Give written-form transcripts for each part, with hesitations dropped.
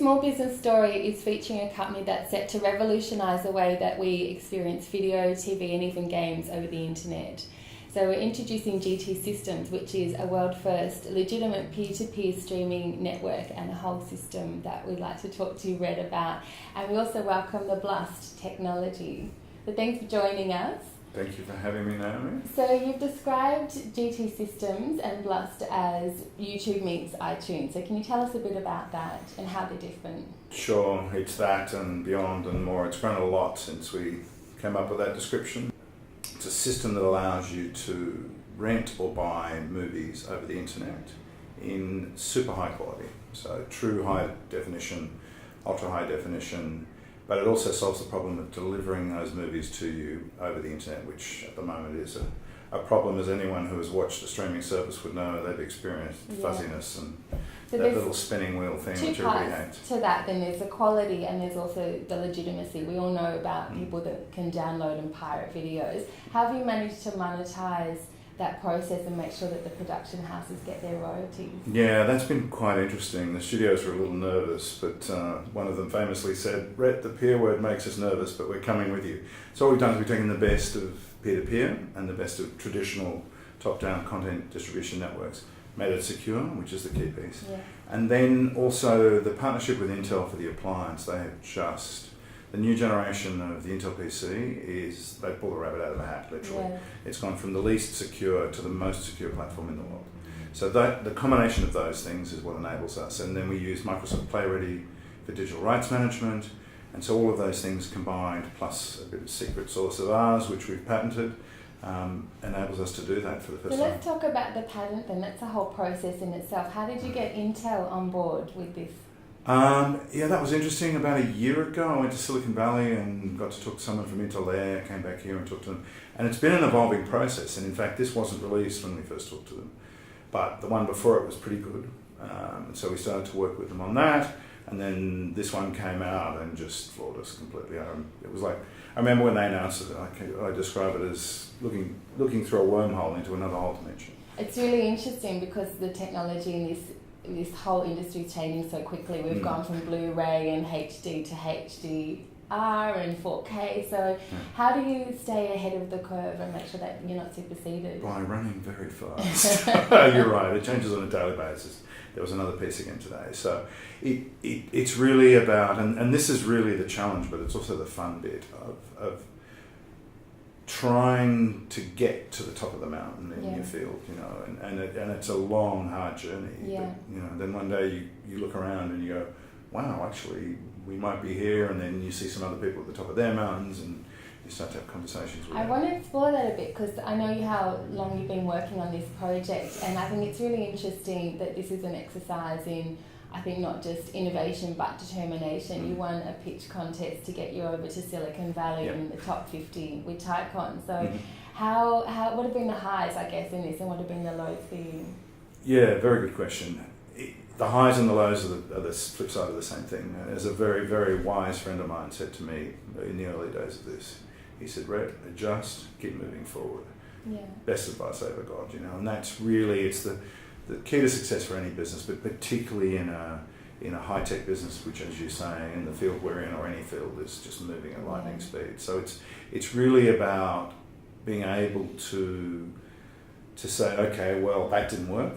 small business story is featuring a company that's set to revolutionise the way that we experience video, TV and even games over the internet. So we're introducing GT Systems, which is a world-first legitimate peer-to-peer streaming network and a whole system that we'd like to talk to Rhett about. And we also welcome the Blust technology. So thanks for joining us. Thank you for having me, Naomi. So you've described GT Systems and Blust as YouTube meets iTunes. So can you tell us a bit about that and how they're different? Sure, it's that and beyond and more. It's grown a lot since we came up with that description. It's a system that allows you to rent or buy movies over the internet in super high quality. So true high definition, ultra high definition, but it also solves the problem of delivering those movies to you over the internet, which at the moment is a problem, as anyone who has watched a streaming service would know. They've experienced fuzziness and so that little spinning wheel thing, which everybody hates. To that, then there's the quality and there's also the legitimacy. We all know about people that can download and pirate videos. How have you managed to monetize that process and make sure that the production houses get their royalties? Yeah, that's been quite interesting. The studios were a little nervous, but one of them famously said, "Rhett, the peer word makes us nervous, but we're coming with you." So what we've done is we've taken the best of peer-to-peer and the best of traditional top-down content distribution networks, made it secure, which is the key piece. Yeah. And then also the partnership with Intel for the appliance. They have just, the new generation of the Intel PC is, they pull the rabbit out of the hat, literally. Yeah. It's gone from the least secure to the most secure platform in the world. So that, the combination of those things is what enables us. And then we use Microsoft PlayReady for digital rights management. And so all of those things combined, plus a bit of secret sauce of ours, which we've patented, enables us to do that for the first time. So let's talk about the patent then. That's a whole process in itself. How did you get Intel on board with this? Yeah, that was interesting. About a year ago, I went to Silicon Valley and got to talk to someone from Intel there. I came back here and talked to them. And it's been an evolving process. And in fact, this wasn't released when we first talked to them. But the one before it was pretty good. So we started to work with them on that. And then this one came out and just floored us completely. It was like, I remember when they announced it, I describe it as looking through a wormhole into another whole dimension. It's really interesting because the technology in this whole industry is changing so quickly. We've gone from Blu-ray and HD to HDR and 4K. So how do you stay ahead of the curve and make sure that you're not superseded? By running very fast. You're right, it changes on a daily basis. There was another piece again today. So it's really about, and this is really the challenge, but it's also the fun bit of trying to get to the top of the mountain in your field, you know, and it's a long, hard journey. Yeah. But, you know, then one day you look around and you go, wow, actually we might be here, and then you see some other people at the top of their mountains and you start to have conversations with them. I want to explore that a bit because I know how long you've been working on this project, and I think it's really interesting that this is an exercise in, I think, not just innovation but determination. You won a pitch contest to get you over to Silicon Valley in the top 50 with Tycon. So what have been the highs, I guess, in this, and what have been the lows for you? Yeah, very good question. The highs and the lows are the flip side of the same thing. As a very, very wise friend of mine said to me in the early days of this, he said, "Rhett, adjust, keep moving forward." Yeah. Best advice I ever got, you know, and that's really, it's the key to success for any business, but particularly in a high-tech business, which, as you say, in the field we're in or any field, is just moving at lightning speed. So it's really about being able to say, okay, well, that didn't work.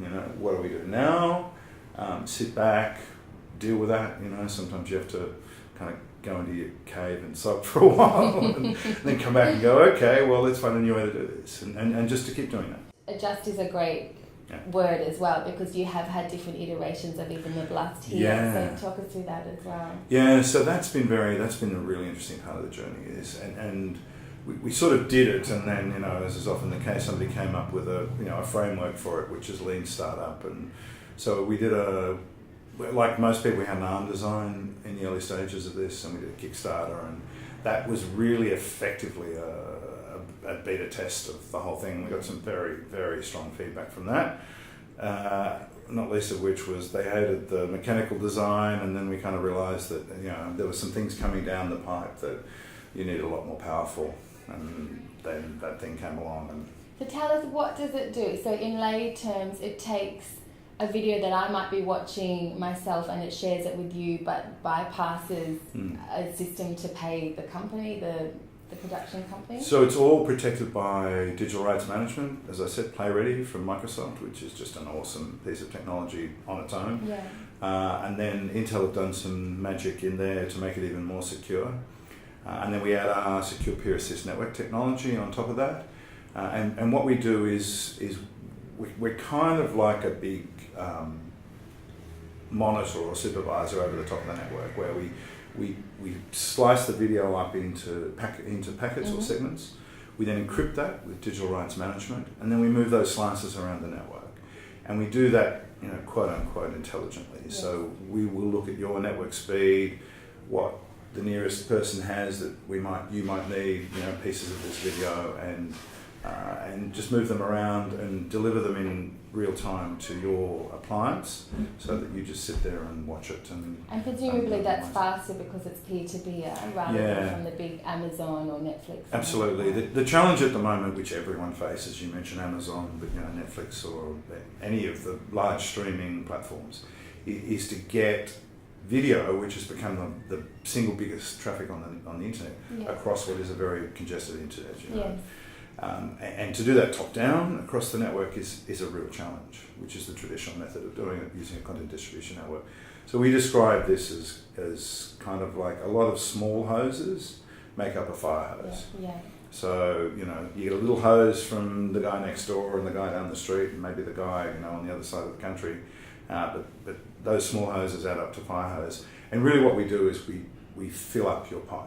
You know, what do we do now? Sit back, deal with that. You know, sometimes you have to kind of go into your cave and soak for a while and then come back and go, okay, well, let's find a new way to do this. And just to keep doing that. Adjust is a great word as well, because you have had different iterations of even the Blust here. Yeah. So talk us through that as well. Yeah, so that's been a really interesting part of the journey is, and we sort of did it, and then, you know, as is often the case, somebody came up with a framework for it, which is lean startup. And so we did like most people, we had an ARM design in the early stages of this, and we did a Kickstarter, and that was really effectively a beta test of the whole thing. We got some very, very strong feedback from that, not least of which was they hated the mechanical design, and then we kind of realised that, you know, there were some things coming down the pipe that you need a lot more powerful, and then that thing came along. And so tell us, what does it do? So in lay terms, it takes a video that I might be watching myself and it shares it with you, but bypasses a system to pay the company, the production company? So it's all protected by digital rights management. As I said, Play Ready from Microsoft, which is just an awesome piece of technology on its own. Yeah. And then Intel have done some magic in there to make it even more secure. And then we add our secure peer assist network technology on top of that. And what we do is we're kind of like a big monitor or supervisor over the top of the network, where we slice the video up into packets or segments. We then encrypt that with digital rights management, and then we move those slices around the network. And we do that, quote unquote, intelligently. Yes. So we will look at your network speed, what the nearest person has that you might need, pieces of this video, and just move them around and deliver them in real time to your appliance, so that you just sit there and watch it. And presumably that's faster because it's peer-to-peer rather than from the big Amazon or Netflix. Absolutely. The challenge at the moment, which everyone faces, you mentioned Amazon, but Netflix or any of the large streaming platforms, is to get video, which has become the single biggest traffic on the internet, across what is a very congested internet. Yes. And to do that top down across the network is a real challenge, which is the traditional method of doing it using a content distribution network. So we describe this as kind of like a lot of small hoses make up a fire hose. Yeah. So, you get a little hose from the guy next door and the guy down the street and maybe the guy, on the other side of the country. But those small hoses add up to fire hose. And really what we do is we fill up your pipe.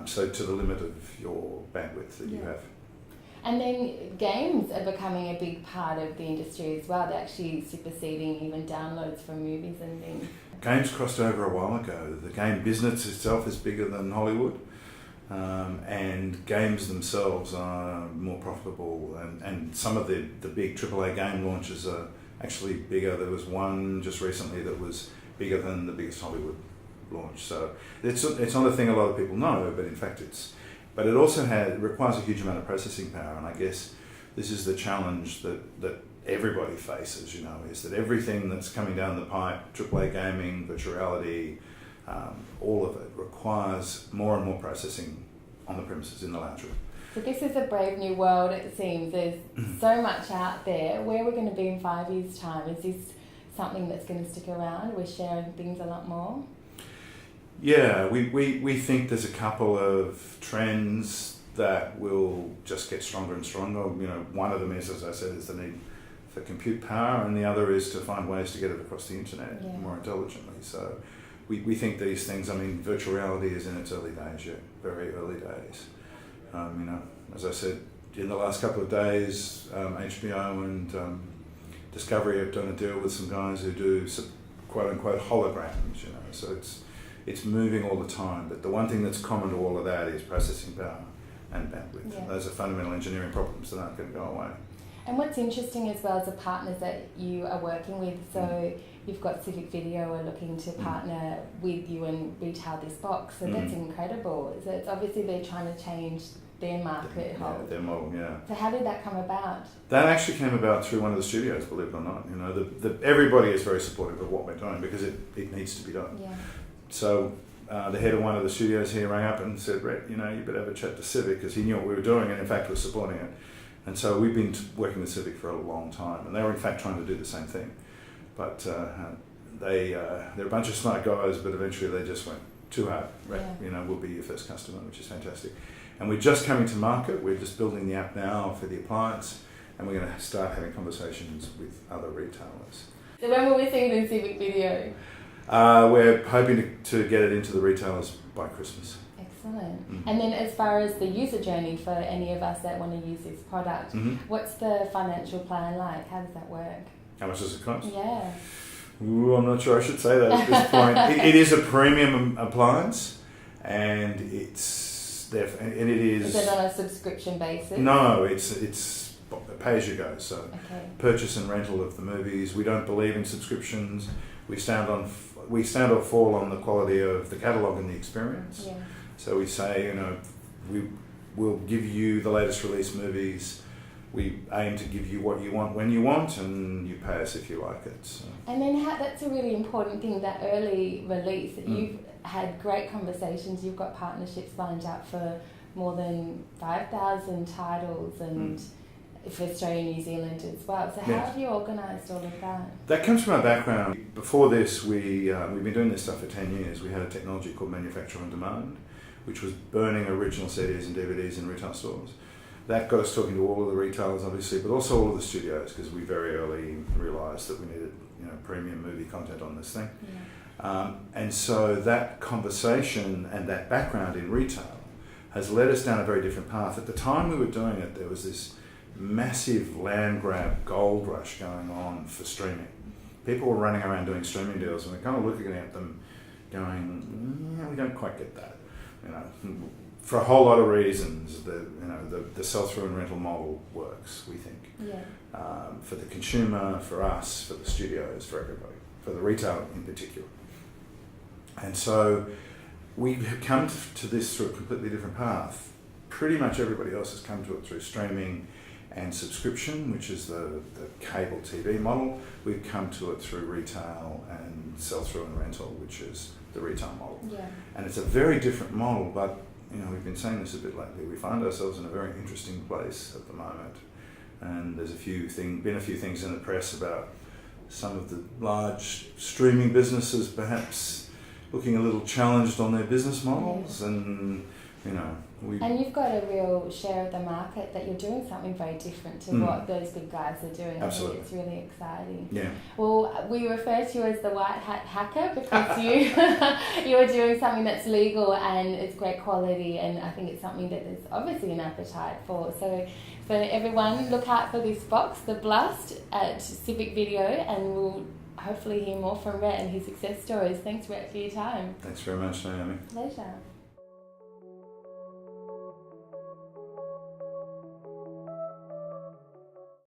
So to the limit of your bandwidth that you have. And then games are becoming a big part of the industry as well. They're actually superseding even downloads from movies and things. Games crossed over a while ago. The game business itself is bigger than Hollywood. And games themselves are more profitable. And some of the big AAA game launches are actually bigger. There was one just recently that was bigger than the biggest Hollywood launch. So it's not a thing a lot of people know, but in fact but it also requires a huge amount of processing power, and I guess this is the challenge that everybody faces, is that everything that's coming down the pipe, AAA gaming, virtual reality, all of it requires more and more processing on the premises in the lounge room. So this is a brave new world, it seems. There's so much out there. Where we're going to be in 5 years' time? Is this something that's going to stick around? We're sharing things a lot more? Yeah, we think there's a couple of trends that will just get stronger and stronger. One of them is, as I said, is the need for compute power, and the other is to find ways to get it across the internet more intelligently. So we think these things, virtual reality is in its early days yet, very early days. As I said, in the last couple of days, HBO and Discovery have done a deal with some guys who do some quote-unquote holograms, so it's moving all the time, but the one thing that's common to all of that is processing power and bandwidth. Yeah. Those are fundamental engineering problems that aren't going to go away. And what's interesting as well as the partners that you are working with, so you've got Civic Video are looking to partner with you and retail this box, so that's incredible. So it's obviously they're trying to change their market whole. Their model, So how did that come about? That actually came about through one of the studios, believe it or not. Everybody is very supportive of what we're doing because it needs to be done. Yeah. So the head of one of the studios here rang up and said, Rhett, you better have a chat to Civic, because he knew what we were doing and in fact was supporting it. And so we've been working with Civic for a long time, and they were in fact trying to do the same thing. But they're a bunch of smart guys, but eventually they just went too hard. Rhett, we'll be your first customer, which is fantastic. And we're just coming to market. We're just building the app now for the appliance, and we're going to start having conversations with other retailers. So when will we see the Civic Video? We're hoping to get it into the retailers by Christmas. Excellent. Mm-hmm. And then as far as the user journey for any of us that want to use this product, what's the financial plan like? How does that work? How much does it cost? Yeah. Ooh, I'm not sure I should say that at this point. It is a premium appliance, and it is. Is it on a subscription basis? No, it's pay as you go. So purchase and rental of the movies. We don't believe in subscriptions. We stand or fall on the quality of the catalogue and the experience. So we say, we will give you the latest release movies we aim to give you what you want when you want, and you pay us if you like it. So. And then that's a really important thing, that early release. You've had great conversations, you've got partnerships lined up for more than 5,000 titles and for Australia and New Zealand as well. So how have you organised all of that? That comes from our background. Before this, we've been doing this stuff for 10 years. We had a technology called Manufacture on Demand, which was burning original CDs and DVDs in retail stores. That got us talking to all of the retailers, obviously, but also all of the studios, because we very early realised that we needed, premium movie content on this thing. Yeah. And so that conversation and that background in retail has led us down a very different path. At the time we were doing it, there was this massive land grab gold rush going on for streaming. People were running around doing streaming deals, and we're kind of looking at them going, we don't quite get that. For a whole lot of reasons, the sell-through and rental model works, we think. Yeah. For the consumer, for us, for the studios, for everybody, for the retailer in particular. And so we've come to this through a completely different path. Pretty much everybody else has come to it through streaming and subscription, which is the cable TV model. We've come to it through retail and sell-through and rental, which is the retail model. Yeah. And it's a very different model, but we've been saying this a bit lately. We find ourselves in a very interesting place at the moment, and there's been a few things in the press about some of the large streaming businesses perhaps looking a little challenged on their business models, and and you've got a real share of the market that you're doing something very different to what those big guys are doing. Absolutely. I think it's really exciting. Yeah. Well, we refer to you as the white hat hacker because you are doing something that's legal and it's great quality, and I think it's something that there's obviously an appetite for. So for everyone, look out for this box, the Blust, at Civic Video, and we'll hopefully hear more from Rhett and his success stories. Thanks, Rhett, for your time. Thanks very much, Naomi. Pleasure.